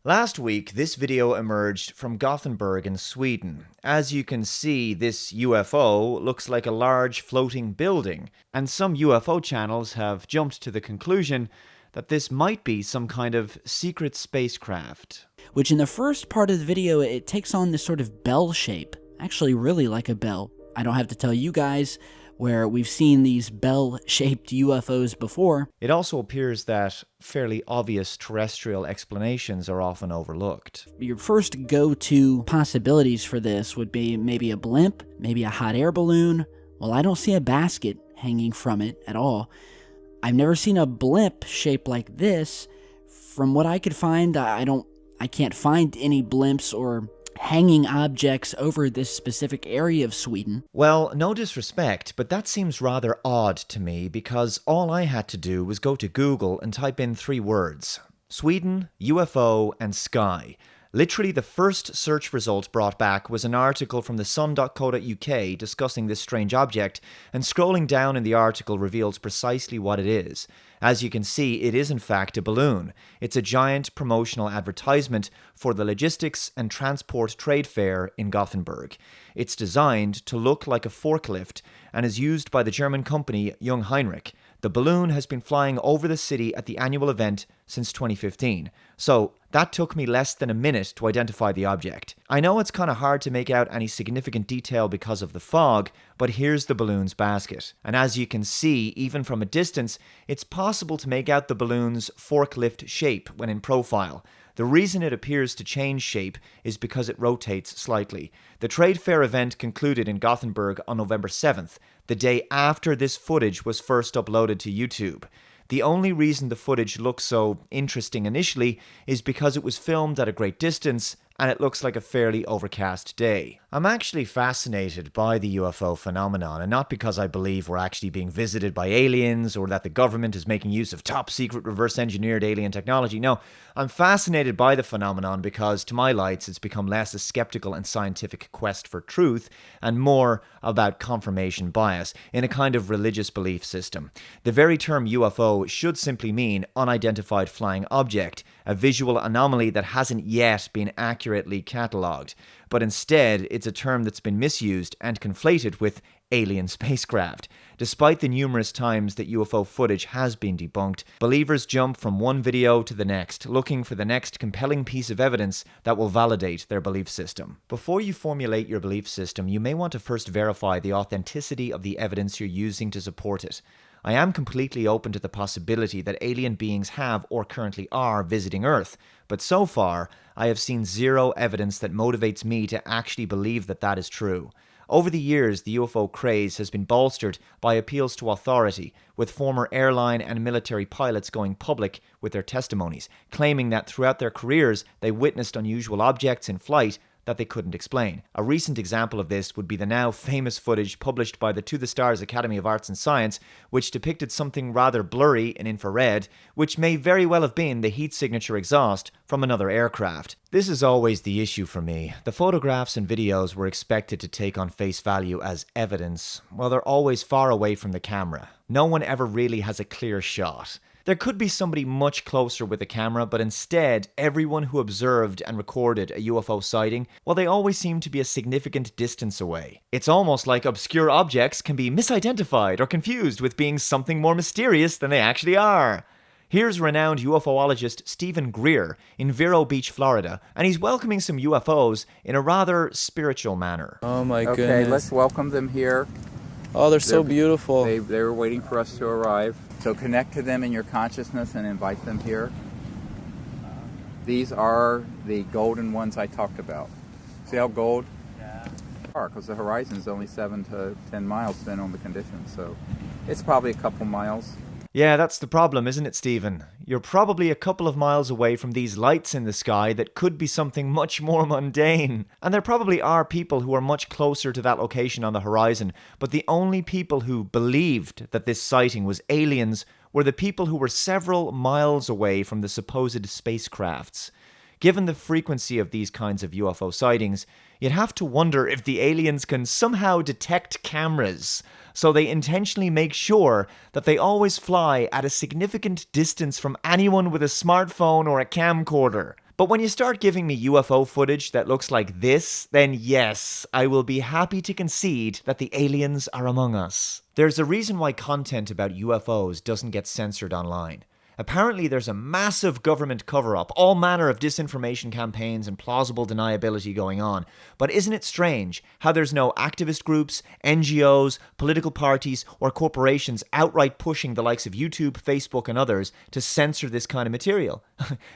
Last week, this video emerged from Gothenburg in Sweden. As you can see, this UFO looks like a large floating building, and some UFO channels have jumped to the conclusion that this might be some kind of secret spacecraft. Which in the first part of the video, it takes on this sort of bell shape, actually really like a bell. I don't have to tell you guys where we've seen these bell-shaped UFOs before. It also appears that fairly obvious terrestrial explanations are often overlooked. Your first go-to possibilities for this would be maybe a blimp, maybe a hot air balloon. Well, I don't see a basket hanging from it at all. I've never seen a blimp shaped like this. From what I could find, I can't find any blimps or hanging objects over this specific area of Sweden. Well, no disrespect, but that seems rather odd to me because all I had to do was go to Google and type in 3 words: Sweden, UFO, and sky. Literally the first search result brought back was an article from the sun.co.uk discussing this strange object, and scrolling down in the article reveals precisely what it is. As you can see, it is in fact a balloon. It's a giant promotional advertisement for the Logistics and Transport Trade Fair in Gothenburg. It's designed to look like a forklift and is used by the German company Jungheinrich. The balloon has been flying over the city at the annual event since 2015, so that took me less than a minute to identify the object. I know it's kind of hard to make out any significant detail because of the fog, but here's the balloon's basket. And as you can see, even from a distance, it's possible to make out the balloon's forklift shape when in profile. The reason it appears to change shape is because it rotates slightly. The trade fair event concluded in Gothenburg on November 7th, the day after this footage was first uploaded to YouTube. The only reason the footage looks so interesting initially is because it was filmed at a great distance and it looks like a fairly overcast day. I'm actually fascinated by the UFO phenomenon, and not because I believe we're actually being visited by aliens or that the government is making use of top secret reverse engineered alien technology. No, I'm fascinated by the phenomenon because to my lights it's become less a skeptical and scientific quest for truth and more about confirmation bias in a kind of religious belief system. The very term UFO should simply mean unidentified flying object, a visual anomaly that hasn't yet been accurately catalogued. But instead, it's a term that's been misused and conflated with alien spacecraft. Despite the numerous times that UFO footage has been debunked, believers jump from one video to the next, looking for the next compelling piece of evidence that will validate their belief system. Before you formulate your belief system, you may want to first verify the authenticity of the evidence you're using to support it. I am completely open to the possibility that alien beings have or currently are visiting Earth, but so far, I have seen zero evidence that motivates me to actually believe that that is true. Over the years, the UFO craze has been bolstered by appeals to authority, with former airline and military pilots going public with their testimonies, claiming that throughout their careers they witnessed unusual objects in flight that they couldn't explain. A recent example of this would be the now famous footage published by the To the Stars Academy of Arts and Science, which depicted something rather blurry in infrared, which may very well have been the heat signature exhaust from another aircraft. This is always the issue for me. The photographs and videos were expected to take on face value as evidence, while they're always far away from the camera. No one ever really has a clear shot. There could be somebody much closer with a camera, but instead, everyone who observed and recorded a UFO sighting, well, they always seem to be a significant distance away. It's almost like obscure objects can be misidentified or confused with being something more mysterious than they actually are. Here's renowned UFOologist Stephen Greer in Vero Beach, Florida, and he's welcoming some UFOs in a rather spiritual manner. Oh my goodness. Okay, let's welcome them here. Oh, they're so beautiful. They were waiting for us to arrive. So connect to them in your consciousness and invite them here. These are the golden ones I talked about. See how gold? Yeah. Because the horizon is only 7 to 10 miles depending on the conditions. So it's probably a couple miles. Yeah, that's the problem, isn't it, Stephen? You're probably a couple of miles away from these lights in the sky that could be something much more mundane. And there probably are people who are much closer to that location on the horizon, but the only people who believed that this sighting was aliens were the people who were several miles away from the supposed spacecrafts. Given the frequency of these kinds of UFO sightings, you'd have to wonder if the aliens can somehow detect cameras, so they intentionally make sure that they always fly at a significant distance from anyone with a smartphone or a camcorder. But when you start giving me UFO footage that looks like this, then yes, I will be happy to concede that the aliens are among us. There's a reason why content about UFOs doesn't get censored online. Apparently there's a massive government cover-up, all manner of disinformation campaigns and plausible deniability going on. But isn't it strange how there's no activist groups, NGOs, political parties, or corporations outright pushing the likes of YouTube, Facebook, and others to censor this kind of material?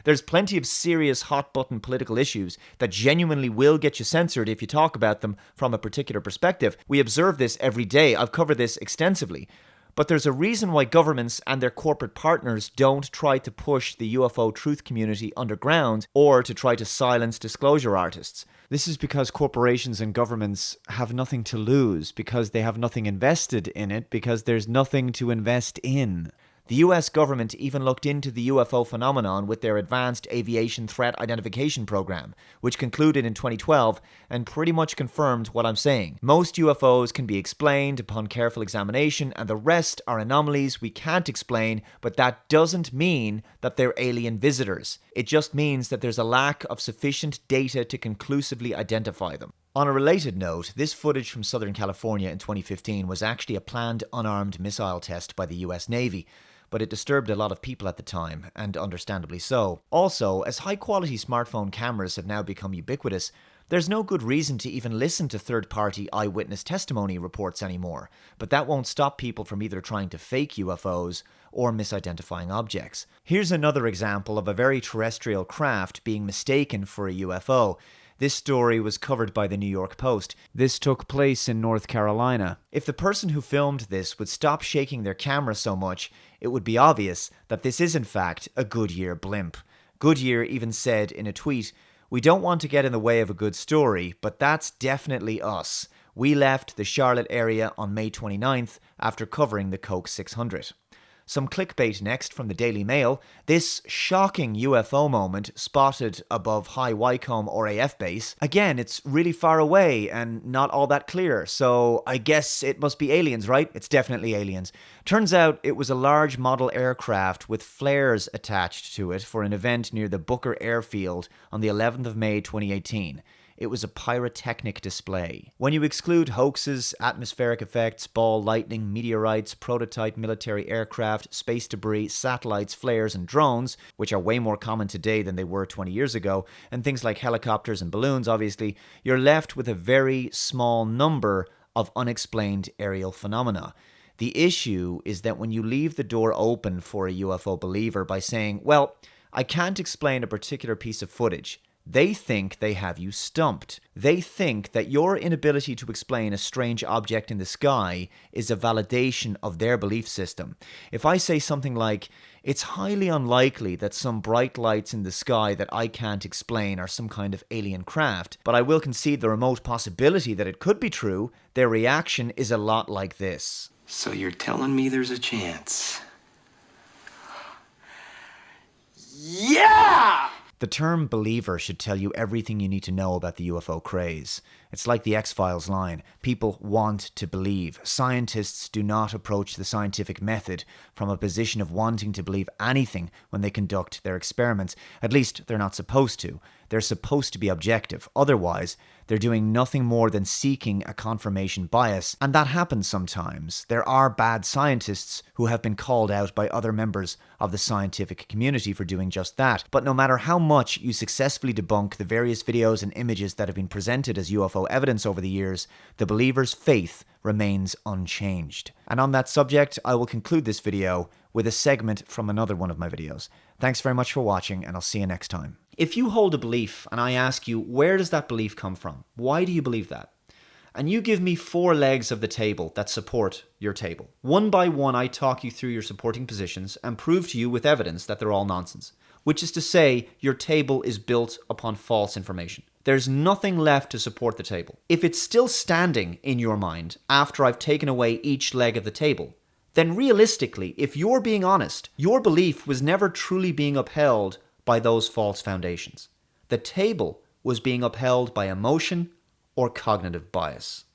There's plenty of serious hot-button political issues that genuinely will get you censored if you talk about them from a particular perspective. We observe this every day. I've covered this extensively. But there's a reason why governments and their corporate partners don't try to push the UFO truth community underground or to try to silence disclosure artists. This is because corporations and governments have nothing to lose, because they have nothing invested in it, because there's nothing to invest in. The US government even looked into the UFO phenomenon with their Advanced Aviation Threat Identification Program, which concluded in 2012 and pretty much confirmed what I'm saying. Most UFOs can be explained upon careful examination, and the rest are anomalies we can't explain, but that doesn't mean that they're alien visitors. It just means that there's a lack of sufficient data to conclusively identify them. On a related note, this footage from Southern California in 2015 was actually a planned unarmed missile test by the US Navy, but it disturbed a lot of people at the time, and understandably so. Also, as high-quality smartphone cameras have now become ubiquitous, there's no good reason to even listen to third-party eyewitness testimony reports anymore, but that won't stop people from either trying to fake UFOs or misidentifying objects. Here's another example of a very terrestrial craft being mistaken for a UFO. This story was covered by the New York Post. This took place in North Carolina. If the person who filmed this would stop shaking their camera so much, it would be obvious that this is in fact a Goodyear blimp. Goodyear even said in a tweet, "We don't want to get in the way of a good story, but that's definitely us. We left the Charlotte area on May 29th after covering the Coke 600. Some clickbait next from the Daily Mail. This shocking UFO moment spotted above High Wycombe RAF base. Again, it's really far away and not all that clear, so I guess it must be aliens, right? It's definitely aliens. Turns out it was a large model aircraft with flares attached to it for an event near the Booker Airfield on the 11th of May 2018. It was a pyrotechnic display. When you exclude hoaxes, atmospheric effects, ball lightning, meteorites, prototype military aircraft, space debris, satellites, flares, and drones, which are way more common today than they were 20 years ago, and things like helicopters and balloons, obviously, you're left with a very small number of unexplained aerial phenomena. The issue is that when you leave the door open for a UFO believer by saying, well, I can't explain a particular piece of footage, they think they have you stumped. They think that your inability to explain a strange object in the sky is a validation of their belief system. If I say something like, it's highly unlikely that some bright lights in the sky that I can't explain are some kind of alien craft, but I will concede the remote possibility that it could be true, their reaction is a lot like this. So you're telling me there's a chance? Yeah! The term believer should tell you everything you need to know about the UFO craze. It's like the X-Files line. People want to believe. Scientists do not approach the scientific method from a position of wanting to believe anything when they conduct their experiments. At least they're not supposed to. They're supposed to be objective. Otherwise, they're doing nothing more than seeking a confirmation bias. And that happens sometimes. There are bad scientists who have been called out by other members of the scientific community for doing just that. But no matter how much you successfully debunk the various videos and images that have been presented as UFO evidence over the years, the believer's faith remains unchanged. And on that subject, I will conclude this video with a segment from another one of my videos. Thanks very much for watching, and I'll see you next time. If you hold a belief and I ask you, where does that belief come from? Why do you believe that? And you give me 4 legs of the table that support your table. One by one, I talk you through your supporting positions and prove to you with evidence that they're all nonsense. Which is to say, your table is built upon false information. There's nothing left to support the table. If it's still standing in your mind after I've taken away each leg of the table, then realistically, if you're being honest, your belief was never truly being upheld by those false foundations. The table was being upheld by emotion or cognitive bias.